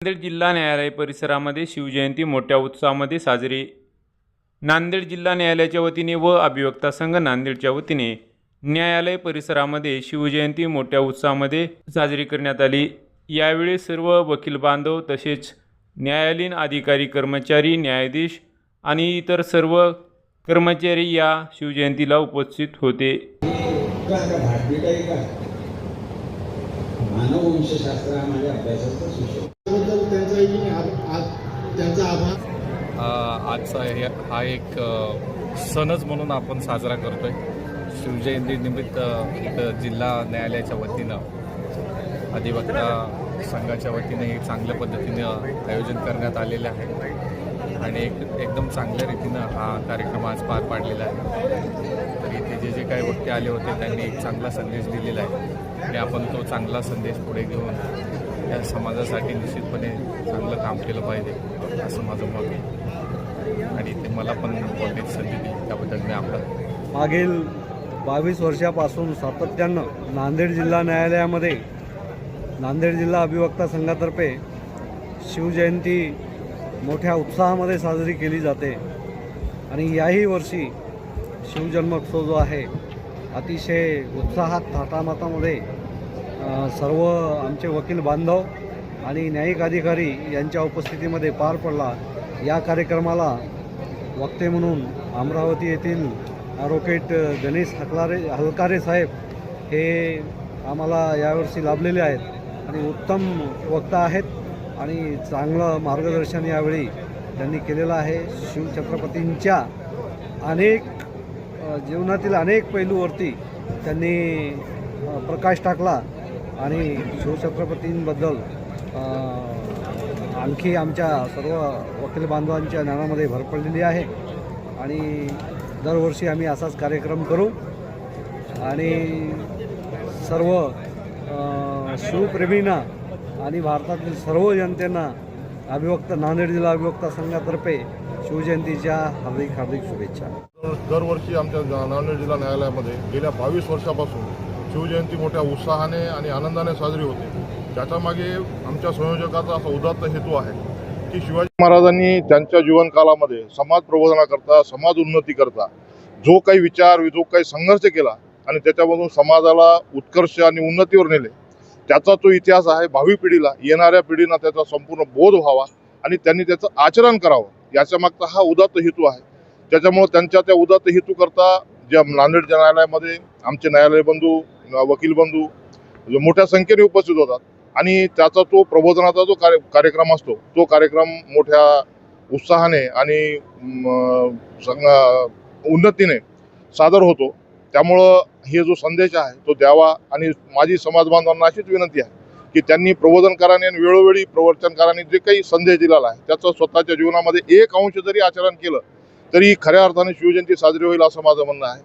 नांदेड जिल्हा न्यायालय परिसरामध्ये शिवजयंती मोठ्या उत्साहामध्ये साजरी। नांदेड जिल्हा न्यायालयाच्या वतीने व अभिवक्ता संघ नांदेडच्या वतीने न्यायालय परिसरामध्ये शिवजयंती मोठ्या उत्साहामध्ये साजरी करण्यात आली। यावेळी सर्व वकील बांधव तसेच न्यायालयीन अधिकारी, कर्मचारी, न्यायाधीश आणि इतर सर्व कर्मचारी या शिवजयंतीला उपस्थित होते। मानववंशशास्त्र माझ्या अभ्यासाचा विषय त्यांचा आभार। आजचा हा एक सणच म्हणून आपण साजरा करतोय। शिवजयंती निमित्त इथं जिल्हा न्यायालयाच्या वतीनं अधिवक्ता संघाच्या वतीने हे चांगल्या पद्धतीनं आयोजन करण्यात आलेलं आहे आणि एकदम चांगल्या रीतीनं हा कार्यक्रम आज पार पाडलेला आहे। तर इथे जे काही वक्ते आले होते त्यांनी एक चांगला संदेश दिलेला आहे आणि आपण तो चांगला संदेश पुढे घेऊन या समाजासाठी निश्चितपणे चांगलं काम केलं पाहिजे असं माझं मत आहे आणि ते मला पण बोलण्याची संधी दिली त्याबद्दल मी आपलं। मागील 22 वर्षापासून सातत्यानं नांदेड जिल्हा न्यायालयामध्ये नांदेड जिल्हा अभिवक्ता संघातर्फे शिवजयंती मोठ्या उत्साहामध्ये साजरी केली जाते आणि याही वर्षी शिवजन्मोत्सव जो आहे अतिशय उत्साहात थाटामाटामध्ये सर्व आमचे वकील बांधव आणि न्यायिक अधिकारी यांच्या उपस्थितीमध्ये पार पडला। या कार्यक्रमाला वक्ते म्हणून अमरावती येथील ॲडव्होकेट गणेश हलकारे साहेब हे आम्हाला यावर्षी लाभलेले आहेत आणि उत्तम वक्ता आहेत आणि चांगलं मार्गदर्शन यावेळी त्यांनी केलेलं आहे। शिवछत्रपतींच्या जीवनातील अनेक पैलूवरती त्यांनी प्रकाश टाकला आणि शिवछत्रपतींबद्दल आणखी आमच्या सर्व वकील बांधवांच्या ज्ञानामध्ये भर पडलेली आहे आणि दरवर्षी आम्ही असाच कार्यक्रम करू आणि सर्व शिवप्रेमींना आणि भारतातील सर्व जनतेना नांदेड जिल्हा अभिवक्ता संघातर्फे शिवजयंतीच्या हार्दिक हार्दिक शुभेच्छा। दरवर्षी आमच्या नांदेड जिल्हा न्यायालयामध्ये गेल्या 22 वर्षापासून शिवजयंती मोठ्या उत्साहाने आणि आनंदाने साजरी होते। त्याच्यामागे आमच्या संयोजकाचा असा उदात्त हेतू आहे की शिवाजी महाराजांनी त्यांच्या जीवनकालामध्ये समाज प्रबोधनाकरता, समाज उन्नतीकरता जो काही विचार, जो काही संघर्ष केला आणि त्याच्यामधून समाजाला उत्कर्ष आणि उन्नतीवर नेले, त्याचा तो इतिहास आहे। भावी पिढीला, येणाऱ्या पिढींना त्याचा संपूर्ण बोध व्हावा आणि त्यांनी त्याचं आचरण करावं, याच्या मागचा हा उदात्त हेतू आहे। त्याच्यामुळे त्यांच्या त्या उदात्त हेतू करता ज्या नांदेड न्यायालयामध्ये आमचे न्यायालय बंधू, वकील बंधू मोठ्या संख्येने उपस्थित होतात आणि त्याचा तो प्रबोधनाचा जो कार्यक्रम असतो तो कार्यक्रम मोठ्या उत्साहाने आणि उन्नतीने सादर होतो। त्यामुळं हे जो संदेश आहे तो द्यावा आणि माझी समाज बांधवांना अशीच विनंती आहे की त्यांनी प्रबोधनकारांनी आणि वेळोवेळी प्रवचनकारांनी जे काही संदेश दिलेला आहे त्याचं स्वतःच्या जीवनामध्ये एक अंश जरी आचरण केलं तरी खऱ्या अर्थाने शिवजयंती साजरी होईल असं माझं म्हणणं आहे।